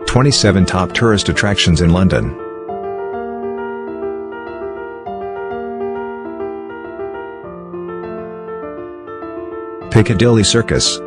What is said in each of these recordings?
27 Top Tourist Attractions in London. Piccadilly Circus.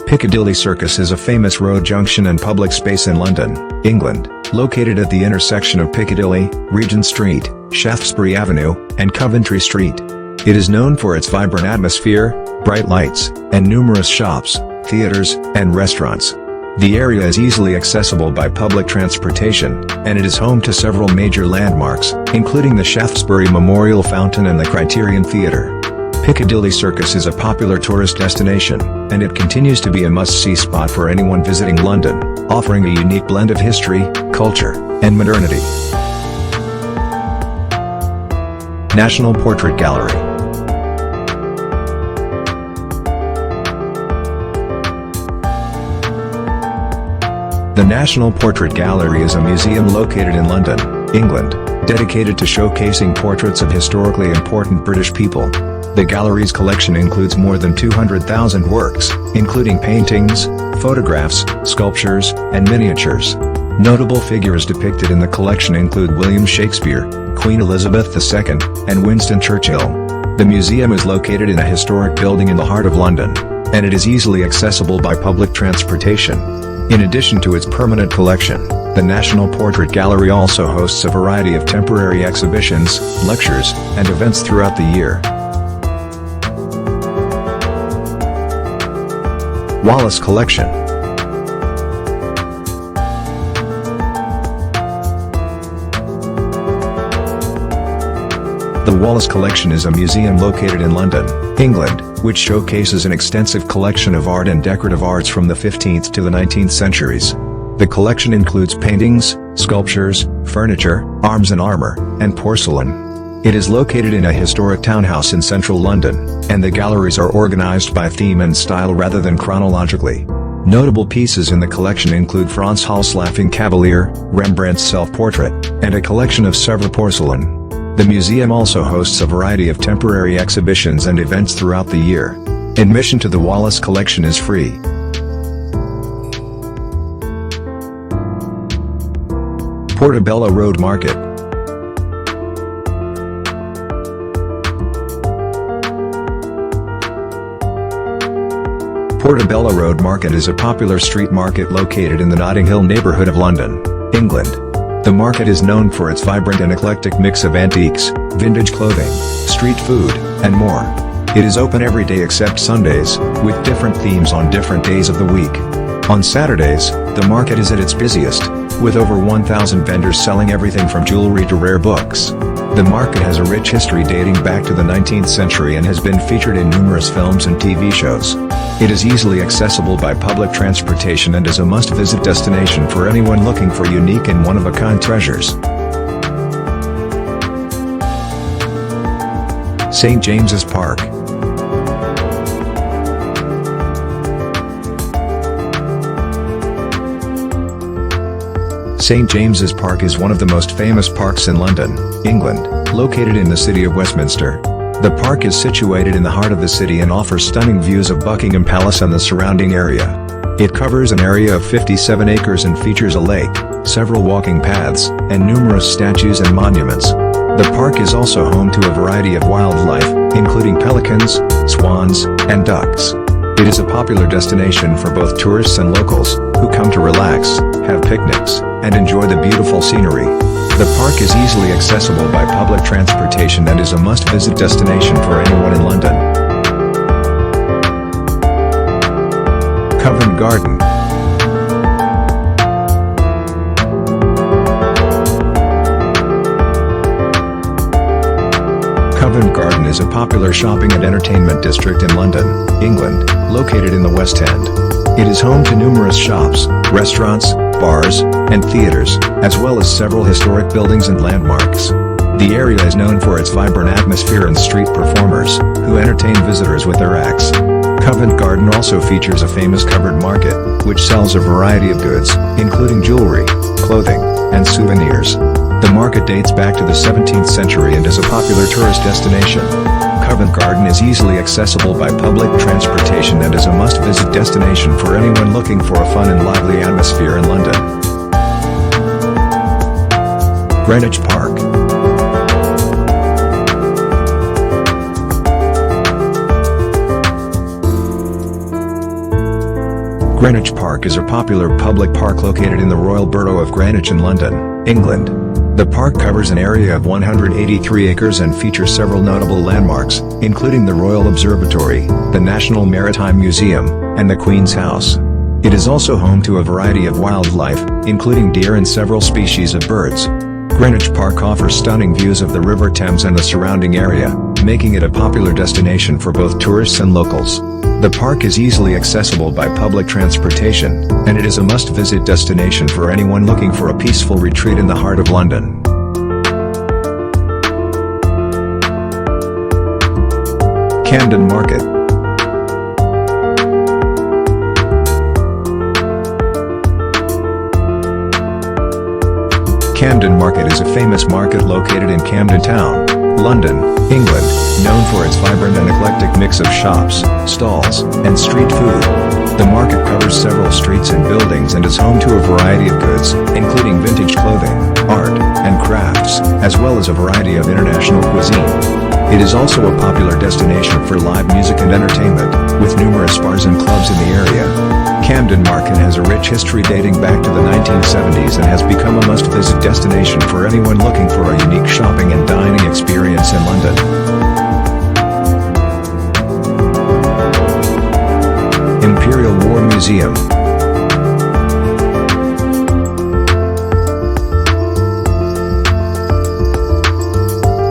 Piccadilly Circus is a famous road junction and public space in London, England, located at the intersection of Piccadilly, Regent Street, Shaftesbury Avenue, and Coventry Street. It is known for its vibrant atmosphere, bright lights, and numerous shops, theaters, and restaurants. The area is easily accessible by public transportation, and it is home to several major landmarks, including the Shaftesbury Memorial Fountain and the Criterion Theatre. Piccadilly Circus is a popular tourist destination, and it continues to be a must-see spot for anyone visiting London, offering a unique blend of history, culture, and modernity. National Portrait Gallery. The National Portrait Gallery is a museum located in London, England, dedicated to showcasing portraits of historically important British people. The gallery's collection includes more than 200,000 works, including paintings, photographs, sculptures, and miniatures. Notable figures depicted in the collection include William Shakespeare, Queen Elizabeth II, and Winston Churchill. The museum is located in a historic building in the heart of London, and it is easily accessible by public transportation. In addition to its permanent collection, the National Portrait Gallery also hosts a variety of temporary exhibitions, lectures, and events throughout the year. Wallace Collection. The Wallace Collection is a museum located in London, England, which showcases an extensive collection of art and decorative arts from the 15th to the 19th centuries. The collection includes paintings, sculptures, furniture, arms and armor, and porcelain. It is located in a historic townhouse in central London, and the galleries are organized by theme and style rather than chronologically. Notable pieces in the collection include Frans Hal's Laughing Cavalier, Rembrandt's self-portrait, and a collection of Sèvres porcelain. The museum also hosts a variety of temporary exhibitions and events throughout the year. Admission to the Wallace Collection is free. Portobello Road Market. Portobello Road Market is a popular street market located in the Notting Hill neighbourhood of London, England. The market is known for its vibrant and eclectic mix of antiques, vintage clothing, street food, and more. It is open every day except Sundays, with different themes on different days of the week. On Saturdays, the market is at its busiest, with over 1,000 vendors selling everything from jewelry to rare books. The market has a rich history dating back to the 19th century and has been featured in numerous films and TV shows. It is easily accessible by public transportation and is a must-visit destination for anyone looking for unique and one-of-a-kind treasures. St. James's Park. St. James's Park is one of the most famous parks in London, England, located in the city of Westminster. The park is situated in the heart of the city and offers stunning views of Buckingham Palace and the surrounding area. It covers an area of 57 acres and features a lake, several walking paths, and numerous statues and monuments. The park is also home to a variety of wildlife, including pelicans, swans, and ducks. It is a popular destination for both tourists and locals, who come to relax, have picnics, and enjoy the beautiful scenery. The park is easily accessible by public transportation and is a must-visit destination for anyone in London. Covent Garden. Covent Garden is a popular shopping and entertainment district in London, England, located in the West End. It is home to numerous shops, restaurants, bars, and theaters, as well as several historic buildings and landmarks. The area is known for its vibrant atmosphere and street performers, who entertain visitors with their acts. Covent Garden also features a famous covered market, which sells a variety of goods, including jewelry, clothing, and souvenirs. The market dates back to the 17th century and is a popular tourist destination. Covent Garden is easily accessible by public transportation and is a must-visit destination for anyone looking for a fun and lively atmosphere in London. Greenwich Park. Greenwich Park is a popular public park located in the Royal Borough of Greenwich in London, England. The park covers an area of 183 acres and features several notable landmarks, including the Royal Observatory, the National Maritime Museum, and the Queen's House. It is also home to a variety of wildlife, including deer and several species of birds. Greenwich Park offers stunning views of the River Thames and the surrounding area, making it a popular destination for both tourists and locals. The park is easily accessible by public transportation, and it is a must-visit destination for anyone looking for a peaceful retreat in the heart of London. Camden Market. Camden Market is a famous market located in Camden Town, London, England, known for its vibrant and eclectic mix of shops, stalls, and street food. The market covers several streets and buildings and is home to a variety of goods, including vintage clothing, art, and crafts, as well as a variety of international cuisine. It is also a popular destination for live music and entertainment, with numerous bars and clubs in the area. Camden Market has a rich history dating back to the 1970s and has become a must-visit destination for anyone looking for a unique shopping and dining experience in London. Imperial War Museum.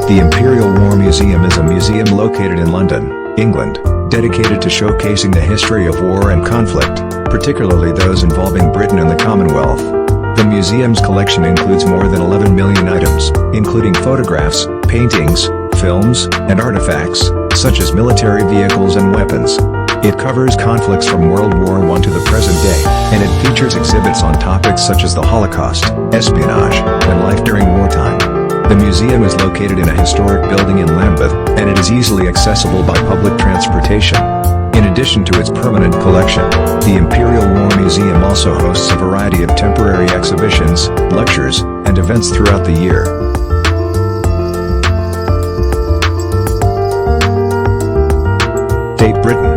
The Imperial War Museum is a museum located in London, England, dedicated to showcasing the history of war and conflict, particularly those involving Britain and the Commonwealth. The museum's collection includes more than 11 million items, including photographs, paintings, films, and artifacts, such as military vehicles and weapons. It covers conflicts from World War I to the present day, and it features exhibits on topics such as the Holocaust, espionage, and life during wartime. The museum is located in a historic building in Lambeth, and it is easily accessible by public transportation. In addition to its permanent collection, the Imperial War Museum also hosts a variety of temporary exhibitions, lectures, and events throughout the year. Tate Britain.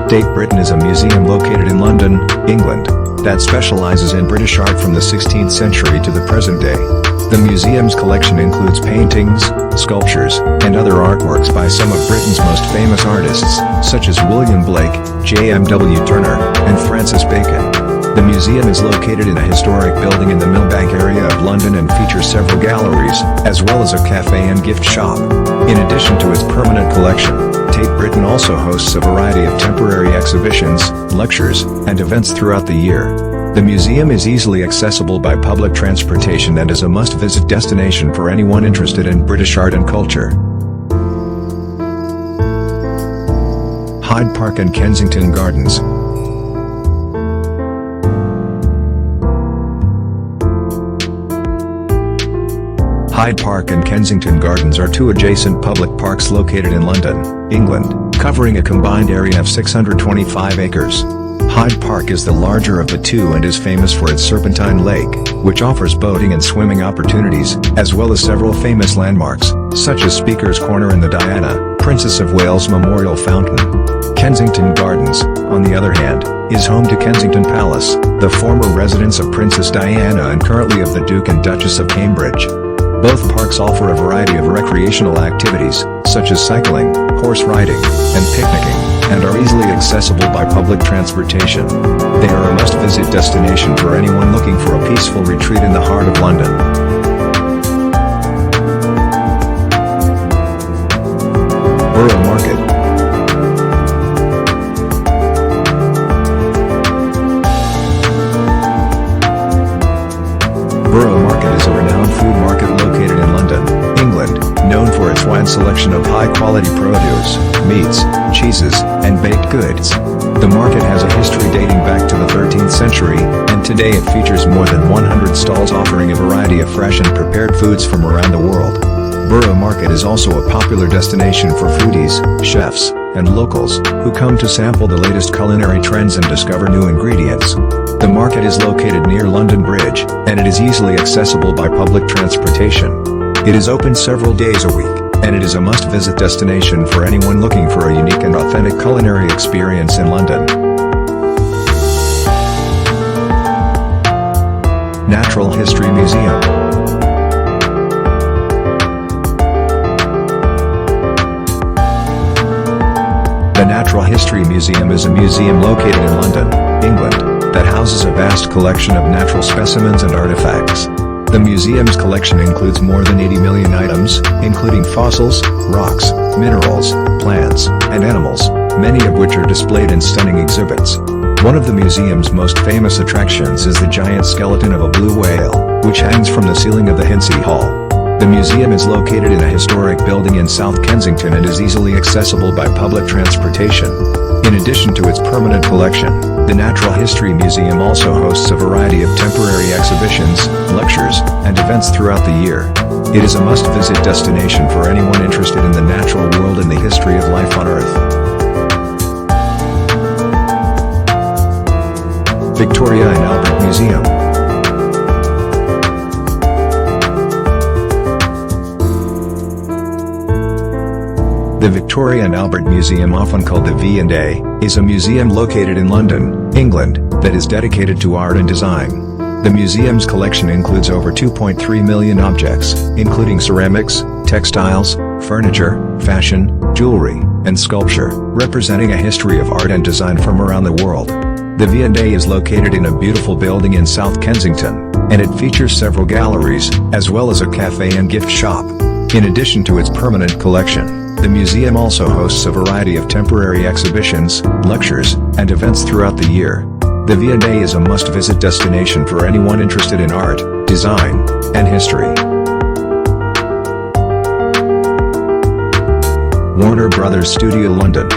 Tate Britain is a museum located in London, England, that specializes in British art from the 16th century to the present day. The museum's collection includes paintings, sculptures, and other artworks by some of Britain's most famous artists, such as William Blake, J.M.W. Turner, and Francis Bacon. The museum is located in a historic building in the Millbank area of London and features several galleries, as well as a cafe and gift shop. In addition to its permanent collection, Tate Britain also hosts a variety of temporary exhibitions, lectures, and events throughout the year. The museum is easily accessible by public transportation and is a must-visit destination for anyone interested in British art and culture. Hyde Park and Kensington Gardens. Hyde Park and Kensington Gardens are two adjacent public parks located in London, England, covering a combined area of 625 acres. Hyde Park is the larger of the two and is famous for its Serpentine Lake, which offers boating and swimming opportunities, as well as several famous landmarks, such as Speaker's Corner and the Diana, Princess of Wales Memorial Fountain. Kensington Gardens, on the other hand, is home to Kensington Palace, the former residence of Princess Diana and currently of the Duke and Duchess of Cambridge. Both parks offer a variety of recreational activities, such as cycling, horse riding, and picnicking, and are easily accessible by public transportation. They are a must-visit destination for anyone looking for a peaceful retreat in the heart of London. Borough Market. Borough Market is a renowned food market located in London, England, known for its wide wide selection of high-quality produce, meats, cheeses, and baked goods. The market has a history dating back to the 13th century, and today it features more than 100 stalls offering a variety of fresh and prepared foods from around the world. Borough Market is also a popular destination for foodies, chefs, and locals, who come to sample the latest culinary trends and discover new ingredients. The market is located near London Bridge, and it is easily accessible by public transportation. It is open several days a week, and it is a must-visit destination for anyone looking for a unique and authentic culinary experience in London. Natural History Museum. The Natural History Museum is a museum located in London, England, that houses a vast collection of natural specimens and artifacts. The museum's collection includes more than 80 million items, including fossils, rocks, minerals, plants, and animals, many of which are displayed in stunning exhibits. One of the museum's most famous attractions is the giant skeleton of a blue whale, which hangs from the ceiling of the Hinsey Hall. The museum is located in a historic building in South Kensington and is easily accessible by public transportation. In addition to its permanent collection, the Natural History Museum also hosts a variety of temporary exhibitions, lectures, and events throughout the year. It is a must-visit destination for anyone interested in the natural world and the history of life on Earth. Victoria and Albert Museum. The Victoria and Albert Museum, often called the V&A, is a museum located in London, England, that is dedicated to art and design. The museum's collection includes over 2.3 million objects, including ceramics, textiles, furniture, fashion, jewelry, and sculpture, representing a history of art and design from around the world. The V&A is located in a beautiful building in South Kensington, and it features several galleries, as well as a cafe and gift shop. In addition to its permanent collection, the museum also hosts a variety of temporary exhibitions, lectures, and events throughout the year. The V&A is a must-visit destination for anyone interested in art, design, and history. Warner Brothers Studio London.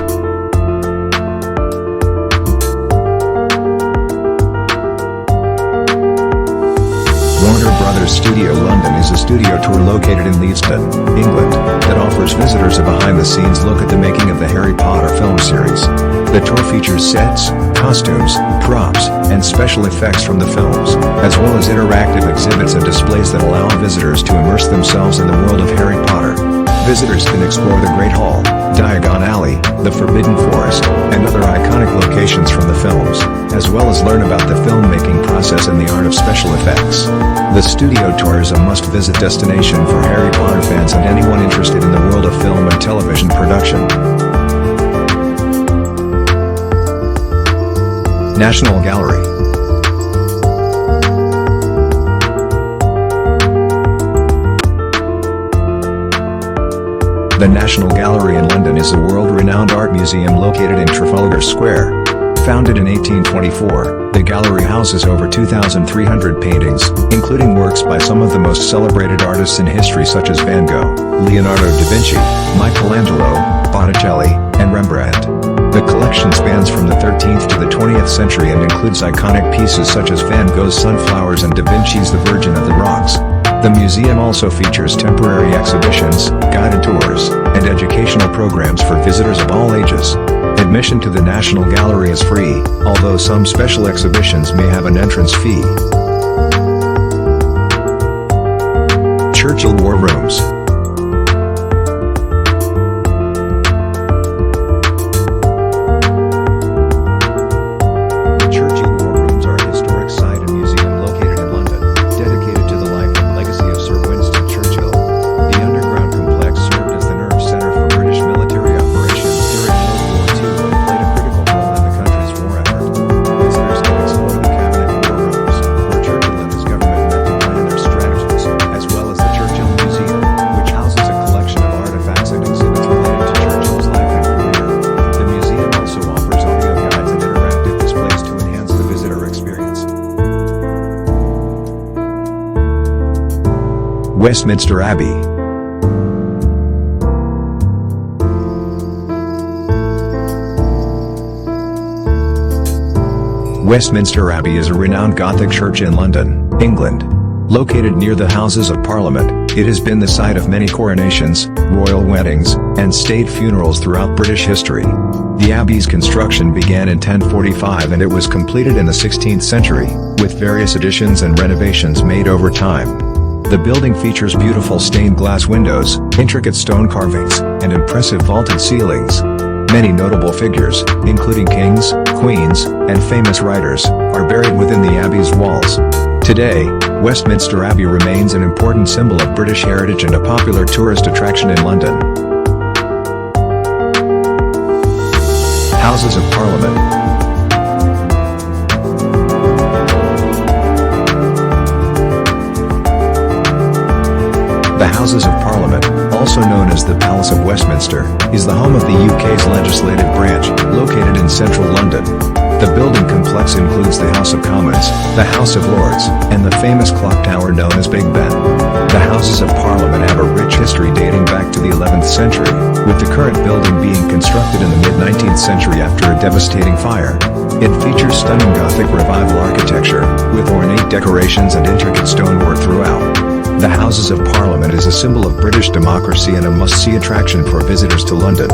Warner Brothers Studio London is a studio tour located in Leavesden, England, that offers visitors a behind-the-scenes look at the making of the Harry Potter film series. The tour features sets, costumes, props, and special effects from the films, as well as interactive exhibits and displays that allow visitors to immerse themselves in the world of Harry Potter. Visitors can explore the Great Hall, Diagon Alley, the Forbidden Forest, and other iconic locations from the films, as well as learn about the filmmaking process and the art of special effects. The studio tour is a must-visit destination for Harry Potter fans and anyone interested in the world of film and television production. National Gallery. The National Gallery in London is a world-renowned art museum located in Trafalgar Square. Founded in 1824, the gallery houses over 2,300 paintings, including works by some of the most celebrated artists in history such as Van Gogh, Leonardo da Vinci, Michelangelo, Botticelli, and Rembrandt. The collection spans from the 13th to the 20th century and includes iconic pieces such as Van Gogh's Sunflowers and Da Vinci's The Virgin of the Rocks. The museum also features temporary exhibitions, guided tours, and educational programs for visitors of all ages. Admission to the National Gallery is free, although some special exhibitions may have an entrance fee. Churchill War Rooms. Westminster Abbey. Westminster Abbey is a renowned Gothic church in London, England. Located near the Houses of Parliament, it has been the site of many coronations, royal weddings, and state funerals throughout British history. The abbey's construction began in 1045 and it was completed in the 16th century, with various additions and renovations made over time. The building features beautiful stained glass windows, intricate stone carvings, and impressive vaulted ceilings. Many notable figures, including kings, queens, and famous writers, are buried within the abbey's walls. Today, Westminster Abbey remains an important symbol of British heritage and a popular tourist attraction in London. Houses of Parliament. The Houses of Parliament, also known as the Palace of Westminster, is the home of the UK's legislative branch, located in central London. The building complex includes the House of Commons, the House of Lords, and the famous clock tower known as Big Ben. The Houses of Parliament have a rich history dating back to the 11th century, with the current building being constructed in the mid-19th century after a devastating fire. It features stunning Gothic Revival architecture, with ornate decorations and intricate stonework throughout. The Houses of Parliament is a symbol of British democracy and a must-see attraction for visitors to London.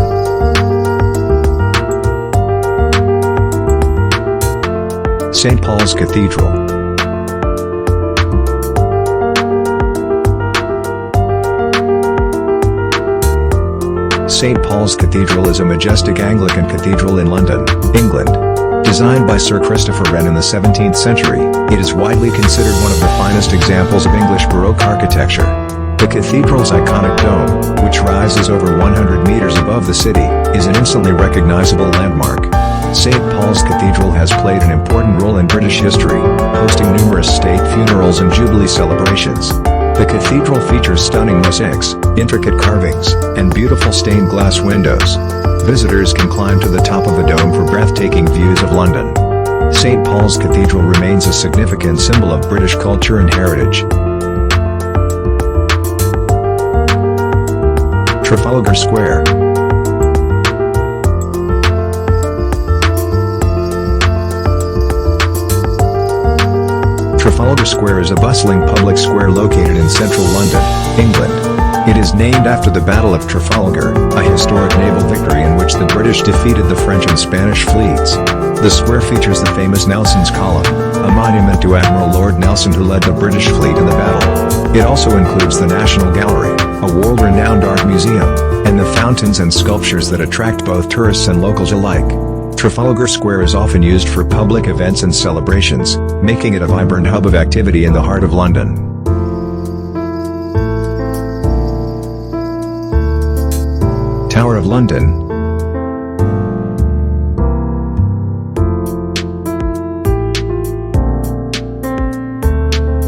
St. Paul's Cathedral. St. Paul's Cathedral is a majestic Anglican cathedral in London, England. Designed by Sir Christopher Wren in the 17th century, it is widely considered one of the finest examples of English Baroque architecture. The cathedral's iconic dome, which rises over 100 meters above the city, is an instantly recognizable landmark. St. Paul's Cathedral has played an important role in British history, hosting numerous state funerals and jubilee celebrations. The cathedral features stunning mosaics, intricate carvings, and beautiful stained glass windows. Visitors can climb to the top of the dome for breathtaking views of London. St. Paul's Cathedral remains a significant symbol of British culture and heritage. Trafalgar Square. Trafalgar Square is a bustling public square located in central London, England. It is named after the Battle of Trafalgar, a historic naval victory in which the British defeated the French and Spanish fleets. The square features the famous Nelson's Column, a monument to Admiral Lord Nelson who led the British fleet in the battle. It also includes the National Gallery, a world-renowned art museum, and the fountains and sculptures that attract both tourists and locals alike. Trafalgar Square is often used for public events and celebrations, making it a vibrant hub of activity in the heart of London. Tower of London.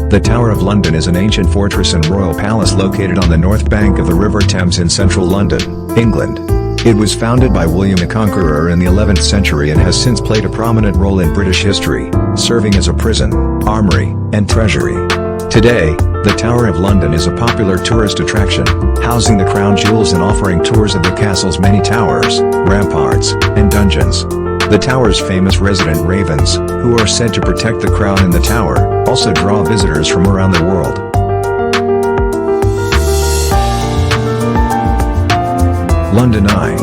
The Tower of London is an ancient fortress and royal palace located on the north bank of the River Thames in central London, England. It was founded by William the Conqueror in the 11th century and has since played a prominent role in British history, serving as a prison, armory, and treasury. Today, the Tower of London is a popular tourist attraction, housing the crown jewels and offering tours of the castle's many towers, ramparts, and dungeons. The tower's famous resident ravens, who are said to protect the crown in the tower, also draw visitors from around the world. London Eye.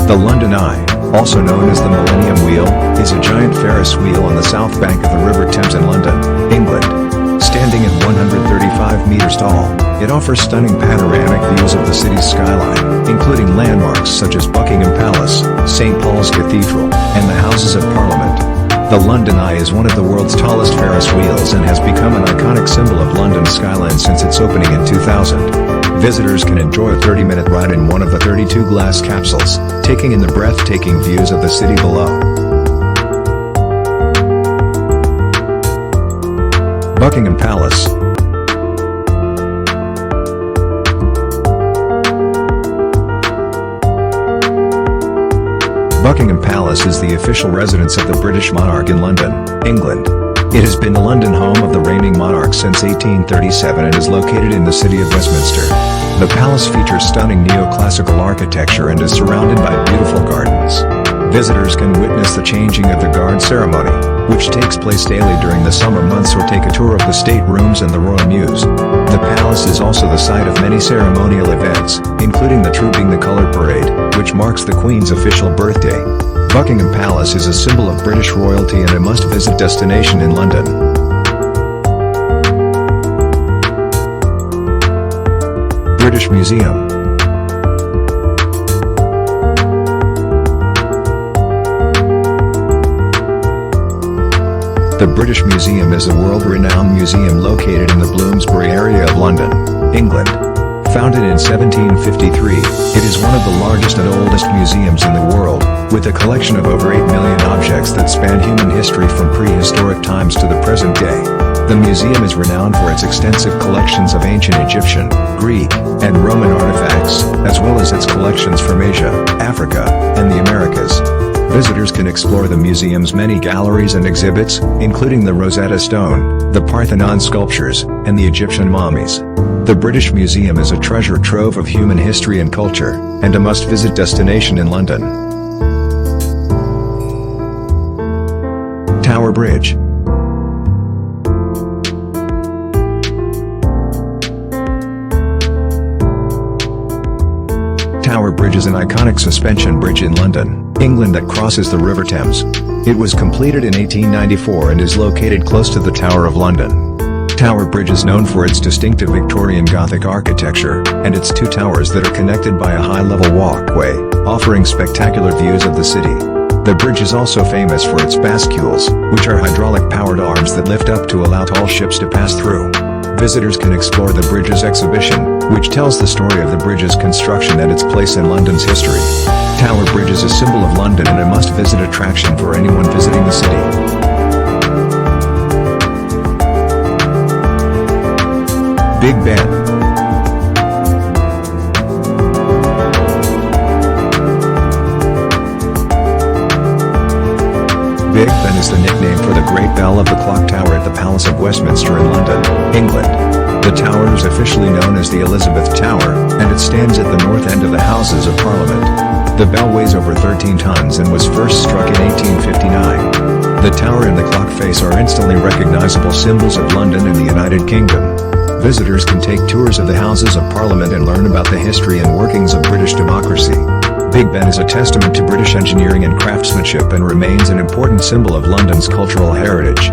The London Eye, also known as the Millennium Wheel, is a giant Ferris wheel on the south bank of the River Thames in London, England. Standing at 135 meters tall, it offers stunning panoramic views of the city's skyline, including landmarks such as Buckingham Palace, St. Paul's Cathedral, and the Houses of Parliament. The London Eye is one of the world's tallest Ferris wheels and has become an iconic symbol of London's skyline since its opening in 2000. Visitors can enjoy a 30-minute ride in one of the 32 glass capsules, taking in the breathtaking views of the city below. Buckingham Palace. Buckingham Palace is the official residence of the British monarch in London, England. It has been the London home of the reigning monarch since 1837 and is located in the city of Westminster. The palace features stunning neoclassical architecture and is surrounded by beautiful gardens. Visitors can witness the changing of the guard ceremony, which takes place daily during the summer months, or take a tour of the state rooms and the Royal Mews. The palace is also the site of many ceremonial events, including the Trooping the Colour Parade, which marks the Queen's official birthday. Buckingham Palace is a symbol of British royalty and a must-visit destination in London. British Museum. The British Museum is a world-renowned museum located in the Bloomsbury area of London, England. Founded in 1753, it is one of the largest and oldest museums in the world, with a collection of over 8 million objects that span human history from prehistoric times to the present day. The museum is renowned for its extensive collections of ancient Egyptian, Greek, and Roman artifacts, as well as its collections from Asia, Africa, and the Americas. Visitors can explore the museum's many galleries and exhibits, including the Rosetta Stone, the Parthenon sculptures, and the Egyptian mummies. The British Museum is a treasure trove of human history and culture, and a must-visit destination in London. Tower Bridge. Tower Bridge is an iconic suspension bridge in London, England that crosses the River Thames. It was completed in 1894 and is located close to the Tower of London. Tower Bridge is known for its distinctive Victorian Gothic architecture, and its two towers that are connected by a high-level walkway, offering spectacular views of the city. The bridge is also famous for its bascules, which are hydraulic-powered arms that lift up to allow tall ships to pass through. Visitors can explore the bridge's exhibition, which tells the story of the bridge's construction and its place in London's history. Tower Bridge is a symbol of London and a must-visit attraction for anyone visiting the city. Big Ben. Big Ben is the nickname for the Great Bell of the Clock Tower at the Palace of Westminster in London, England. The tower is officially known as the Elizabeth Tower, and it stands at the north end of the Houses of Parliament. The bell weighs over 13 tons and was first struck in 1859. The tower and the clock face are instantly recognizable symbols of London and the United Kingdom. Visitors can take tours of the Houses of Parliament and learn about the history and workings of British democracy. Big Ben is a testament to British engineering and craftsmanship and remains an important symbol of London's cultural heritage.